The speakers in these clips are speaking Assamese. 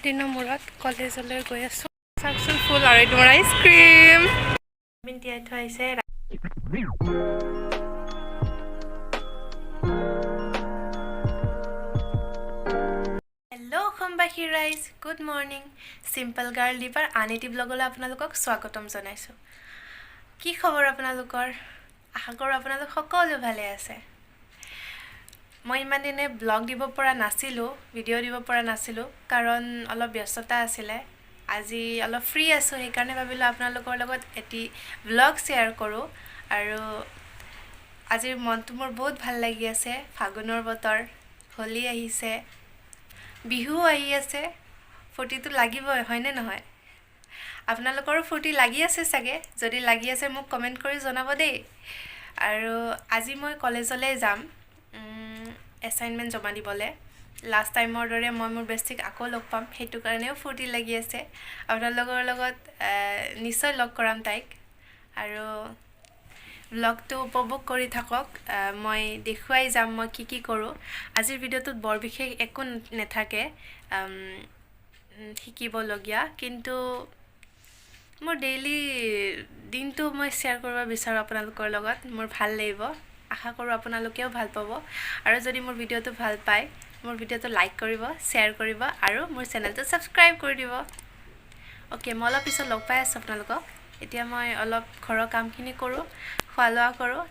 দিনৰ মূৰত কলেজলৈ গৈ আছোঁ। চাওকচোন ফুল আৰু এইটো মোৰ আইচক্ৰীম তিয়াই থৈ আহিছে। হেল্ল' অসমবাসী ৰাইজ, গুড মৰ্ণিং। চিম্পল গাৰ্ল দিপাৰ আন এটি ব্লগলৈ আপোনালোকক স্বাগতম জনাইছোঁ। কি খবৰ আপোনালোকৰ? আশা কৰোঁ আপোনালোক সকলো ভালে আছে। মই ইমান দিনে ব্লগ দিব পৰা নাছিলোঁ, ভিডিঅ' দিব পৰা নাছিলোঁ, কাৰণ অলপ ব্যস্ততা আছিলে। আজি অলপ ফ্ৰী আছোঁ, সেইকাৰণে ভাবিলোঁ আপোনালোকৰ লগত এটি ব্লগ শ্বেয়াৰ কৰোঁ। আৰু আজিৰ মনটো মোৰ বহুত ভাল লাগি আছে। ফাগুনৰ বতৰ, হোলী আহিছে, বিহু আহি আছে, ফূৰ্তিটো লাগিবই, হয়নে নহয়? আপোনালোকৰো ফূৰ্তি লাগি আছে চাগে? যদি লাগি আছে মোক কমেণ্ট কৰি জনাব দেই। আৰু আজি মই কলেজলৈ যাম এছাইনমেণ্ট জমা দিবলৈ। লাষ্ট টাইমৰ দৰে মই মোৰ বেষ্টিক আকৌ লগ পাম, সেইটো কাৰণেও ফূৰ্তি লাগি আছে। আপোনালোকৰ লগত নিশ্চয় লগ কৰাম তাইক। আৰু ব্লগটো উপভোগ কৰি থাকক। মই দেখুৱাই যাম মই কি কৰোঁ। আজিৰ ভিডিঅ'টোত বৰ বিশেষ একো নাথাকে শিকিবলগীয়া, কিন্তু মোৰ ডেইলি দিনটো মই শ্বেয়াৰ কৰিব বিচাৰোঁ আপোনালোকৰ লগত। মোৰ ভাল লাগিব, আশা কৰোঁ আপোনালোকেও ভাল পাব। আৰু যদি মোৰ ভিডিঅ'টো ভাল পায়, মোৰ ভিডিঅ'টো লাইক কৰিব, শ্বেয়াৰ কৰিব আৰু মোৰ চেনেলটো ছাবস্ক্ৰাইব কৰি দিব। অ'কে, মই অলপ পিছত লগ পাই আছোঁ আপোনালোকক। এতিয়া মই অলপ ঘৰৰ কামখিনি কৰোঁ, খোৱা লোৱা কৰোঁ,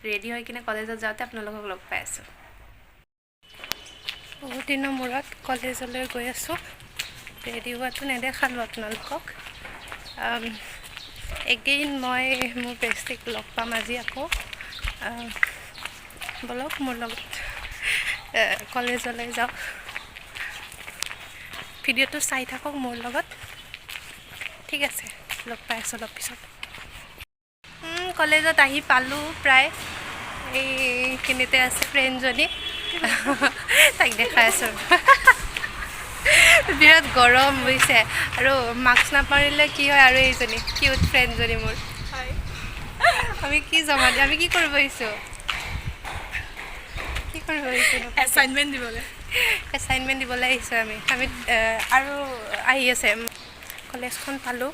ৰেডি হৈ কিনে কলেজত যাওঁতে আপোনালোকক লগ পাই আছোঁ। বহুত দিনৰ মূৰত কলেজলৈ গৈ আছোঁ। ৰেডি হোৱাটো নেদেখালোঁ আপোনালোকক। এগেইন মই মোৰ বেষ্টিক লগ পাম আজি আকৌ। বলক মোৰ লগত কলেজলৈ যাওঁ। ভিডিঅ'টো চাই থাকক মোৰ লগত, ঠিক আছে? লগ পাই আছোঁ অলপ পিছত। কলেজত আহি পালোঁ প্ৰায়। এইখিনিতে আছে ফ্ৰেণ্ডজনী, তাইক দেখাই আছোঁ। বিৰাট গৰম বুজিছে, আৰু মাস্ক নাপাৰিলে কি হয়। আৰু এইজনী কিউট ফ্ৰেণ্ডজনী মোৰ। আমি কি জমা দিম? আমি কি কৰিব আহিছোঁ? কি কৰিব আহিছোঁ? এছাইনমেণ্ট দিবলৈ আহিছোঁ আমি। আৰু আহি আছে। কলেজখন পালোঁ।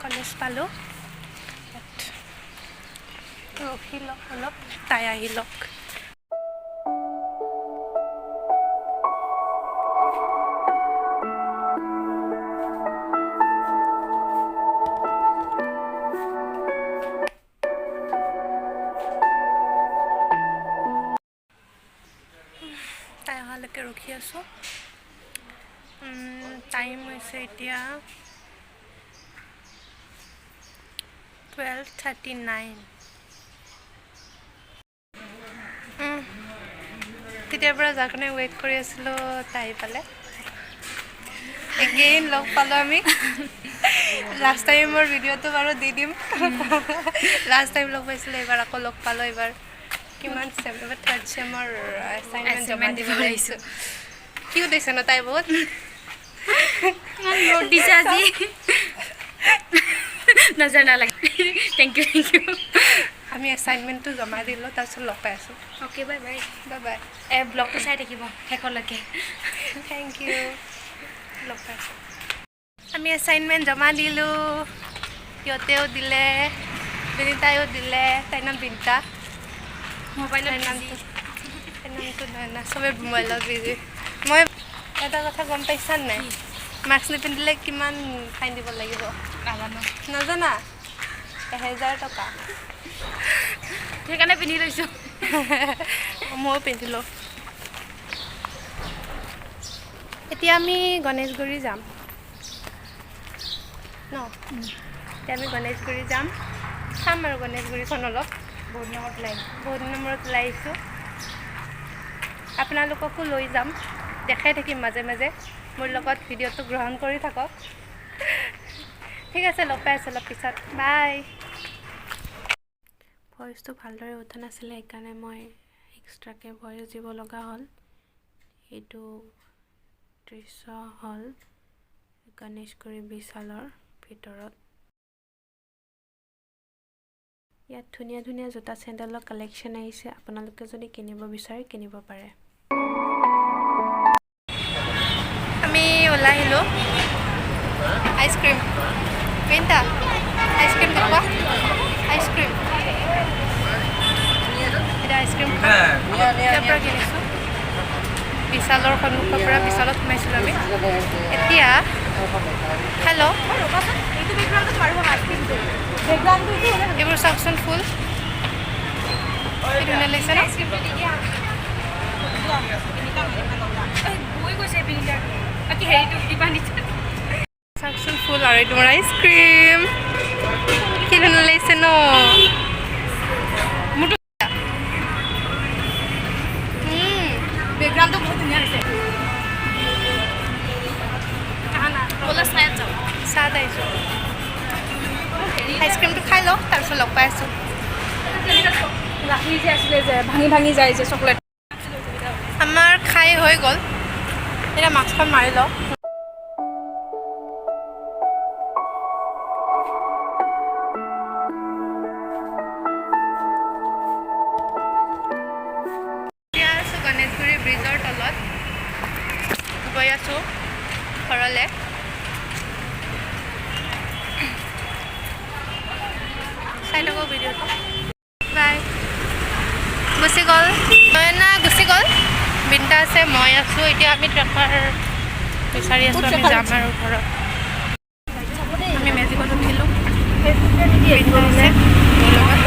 কলেজ পালোঁ। ৰখি লওক অলপ, তাই আহি লওক। তাই অহালৈকে ৰখি আছোঁ। টাইম হৈছে এতিয়া 12:39। তেতিয়াৰ পৰা যাৰ কাৰণে ৱেইট কৰি আছিলোঁ, তাই আহি পালে। এগেইন লগ পালোঁ আমি। লাষ্ট টাইমৰ ভিডিঅ'টো বাৰু দি দিম। লাষ্ট টাইম লগ পাইছিলোঁ, এইবাৰ আকৌ লগ পালোঁ। এইবাৰ কিমান চেম? এইবাৰ থাৰ্ড চেমৰ এছাইনমেণ্ট জমা দিবলৈ আহিছোঁ। কিউট হৈছে ন তাই? বহুত ৰ'দ দিছে আজি। নজৰ নালাগে। Thank you. আমি এছাইনমেণ্টটো জমা দিলোঁ, তাৰপিছত লগ পাই আছোঁ। Okay, bye bye. Bye bye. ব্লগটো চাই থাকিব শেষলৈকে। Thank U. লগ পাইছোঁ। আমি এছাইনমেণ্ট জমা দিলোঁ, সিহঁতেও দিলে, বিনিতাইও দিলে। তাইৰ নাম বিনিতা, মোবাইলৰ তাইৰ নামটো নয়না। চবেই মোবাইলত বিজি। মই এটা কথা গম পাইছা নাই? মাস্ক নিপিন্ধিলে কিমান ফাইন দিব লাগিব? নাজানো। নাজানা? 1000 টকা। সেইকাৰণে পিন্ধি লৈছোঁ। ময়ো পিন্ধিলোঁ। এতিয়া আমি গণেশগুৰি যাম ন? এতিয়া আমি গণেশগুৰি যাম, চাম আৰু গণেশগুৰিখন অলপ। বহুত দিনৰ মূৰত ওলাই আহিছোঁ। আপোনালোককো লৈ যাম, দেখাই থাকিম মাজে মাজে। মোৰ লগত ভিডিঅ'টো গ্ৰহণ কৰি থাকক। ঠিক আছে, লগ পাই আছোঁ অলপ পিছত। বাই। ভইচটো ভালদৰে উঠা নাছিলে, সেইকাৰণে মই এক্সট্ৰাকৈ ভইচ দিব লগা হ'ল। এইটো দৃশ্য হ'ল গণেশগুৰি বিশালৰ ভিতৰত। ইয়াত ধুনীয়া ধুনীয়া জোতা চেণ্ডেলৰ কালেকশ্যন আহিছে, আপোনালোকে যদি কিনিব বিচাৰে কিনিব পাৰে। আমি ওলাই আহিলোঁ আইচক্ৰীম কেইটা আইচক্ৰীম দেখুৱা আইচক্ৰীম এতিয়া আইচক্ৰীম ইয়াৰ পৰা কিনিছোঁ বিশালৰ সন্মুখৰ পৰা বিশালত সোমাইছিলোঁ আমি এতিয়া হেল্ল' এইবোৰ চাওকচোন ফুল ধুনীয়া লাগিছে ন চাওকচোন ফুল আৰু এইটো মোৰ আইচক্ৰীম কি ধুনীয়া লাগিছে ন বেকগ্ৰাউণ্ডটো বহুত ধুনীয়া হৈছে ব'লা চায়াত যাওঁ চাহ আহিছোঁ আইচক্ৰীমটো খাই লওঁ তাৰপিছত লগ পাই আছোঁ গাখীৰ যে আছিলে যে ভাঙি ভাঙি যায় যে চকলেট আমাৰ খাই হৈ গ'ল এতিয়া মাস্কখন মাৰি লওঁ এতিয়া আছোঁ গণেশগুৰি ব্ৰিজৰ তলত গৈ আছোঁ ঘৰলৈ চাই থাকোঁ ভিডিঅ'টো বাই গুচি গ'ল মইনা গুচি গ'ল বিন্তা আছে মই আছোঁ এতিয়া আমি ট্ৰেকাৰ বিচাৰি আছোঁ আমি যাম আৰু ঘৰত আমি মেজিকত উঠিলোঁ বিন্তা আছে মোৰ লগত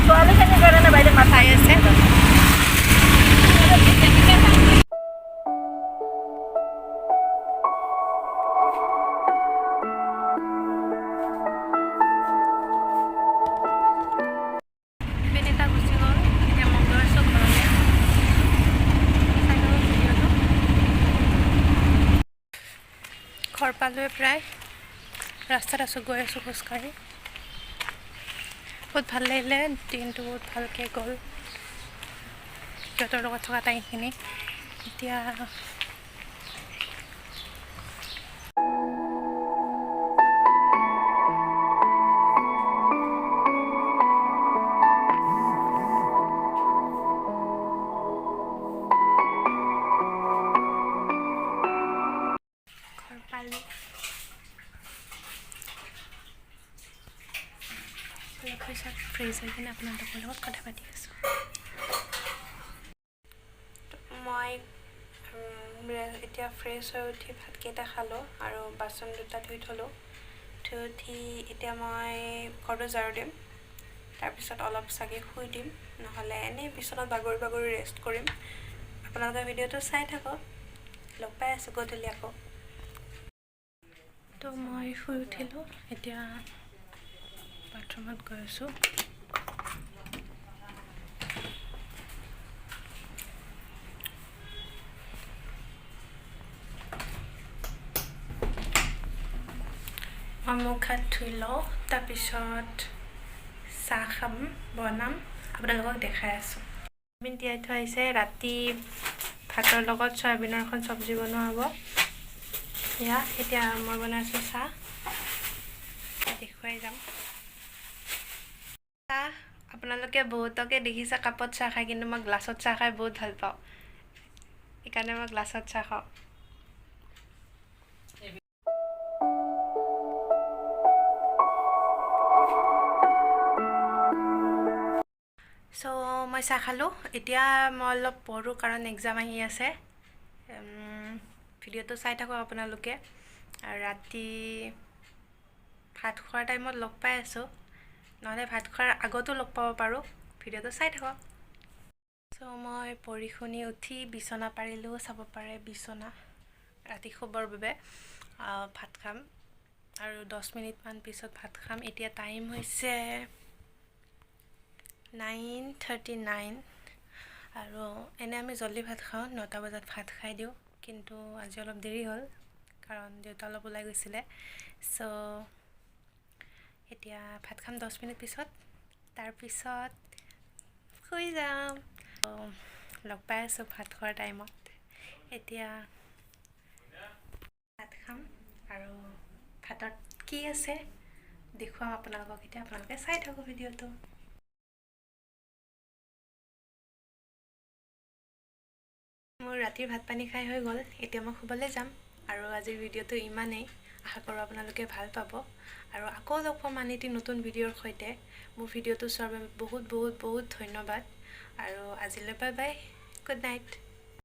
ছোৱালীজনীৰ কাৰণে বাইদেউ চাই আছে বিনিতা গুচি গ'ল এতিয়া মই গৈ আছোঁ ঘৰলৈ চাই থাকোঁ ভিডিঅ'টো ঘৰ পালোৱে প্ৰায় ৰাস্তাত আছোঁ গৈ আছোঁ খোজকাঢ়ি বহুত ভাল লাগিলে দিনটো বহুত ভালকৈ গ'ল সিহঁতৰ লগত থকা টাইমখিনি এতিয়া ঘৰ পালোঁ অলপ পিছত ফ্ৰেছ হৈ কিনে আপোনালোকৰ লগত কথা পাতি আছোঁ মই এতিয়া ফ্ৰেছ হৈ উঠি ভাতকেইটা খালোঁ আৰু বাচন দুটা ধুই থ'লোঁ ধুই উঠি এতিয়া মই ঘৰটো ঝাৰু দিম তাৰপিছত অলপ চাগে শুই দিম নহ'লে এনেই বিচনাত বাগৰি বাগৰি ৰেষ্ট কৰিম আপোনালোকে ভিডিঅ'টো চাই থাকক লগ পাই আছোঁ গধূলি আকৌ তো মই শুই উঠিলোঁ এতিয়া বাথৰুমত গৈ আছোঁ মই মুখ হাত ধুই লওঁ তাৰপিছত চাহ খাম বনাম আপোনালোকক দেখাই আছোঁ চয়াবিন তিয়াই থোৱা আহিছে ৰাতি ভাতৰ লগত চয়াবিনৰ এখন চব্জি বনোৱা হ'ব এয়া এতিয়া মই বনাইছোঁ চাহ দেখুৱাই যাম চাহ আপোনালোকে বহুতকে দেখিছে কাপত চাহ খাই কিন্তু মই গ্লাছত চাহ খাই বহুত ভাল পাওঁ সেইকাৰণে মই গ্লাছত চাহ খাওঁ চ' মই চাহ খালোঁ এতিয়া মই অলপ পঢ়োঁ কাৰণ এক্সাম আহি আছে ভিডিঅ'টো চাই থাকক আপোনালোকে আৰু ৰাতি ভাত খোৱাৰ টাইমত লগ পাই আছোঁ নহ'লে ভাত খোৱাৰ আগতো লগ পাব পাৰোঁ ভিডিঅ'টো চাই থাকক চ' মই পঢ়ি শুনি উঠি বিচনা পাৰিলেও চাব পাৰে বিচনা ৰাতি শুবৰ বাবে ভাত খাম আৰু 10 মিনিটমান পিছত ভাত খাম এতিয়া টাইম হৈছে 9:39 আৰু এনে আমি জল্দি ভাত খাওঁ 9টা বজাত ভাত খাই দিওঁ কিন্তু আজি অলপ দেৰি হ'ল কাৰণ দেউতা অলপ ওলাই গৈছিলে চ' এতিয়া ভাত খাম 10 মিনিট পিছত তাৰপিছত শুই যাম লগ পাই আছোঁ ভাত খোৱাৰ টাইমত এতিয়া ভাত খাম আৰু ভাতত কি আছে দেখুৱাম আপোনালোকক। এতিয়া আপোনালোকে চাই থাকক ভিডিঅ'টো। মোৰ ৰাতিৰ ভাত পানী খাই হৈ গ'ল। এতিয়া মই শুবলৈ যাম। আৰু আজিৰ ভিডিঅ'টো ইমানেই। আশা কৰোঁ আপোনালোকে ভাল পাব। আৰু আকৌ লগ পাম আন এটি নতুন ভিডিঅ'ৰ সৈতে। মোৰ ভিডিঅ'টো চোৱাৰ বাবে বহুত বহুত বহুত ধন্যবাদ। আৰু আজিলৈ বাই বাই, গুড নাইট।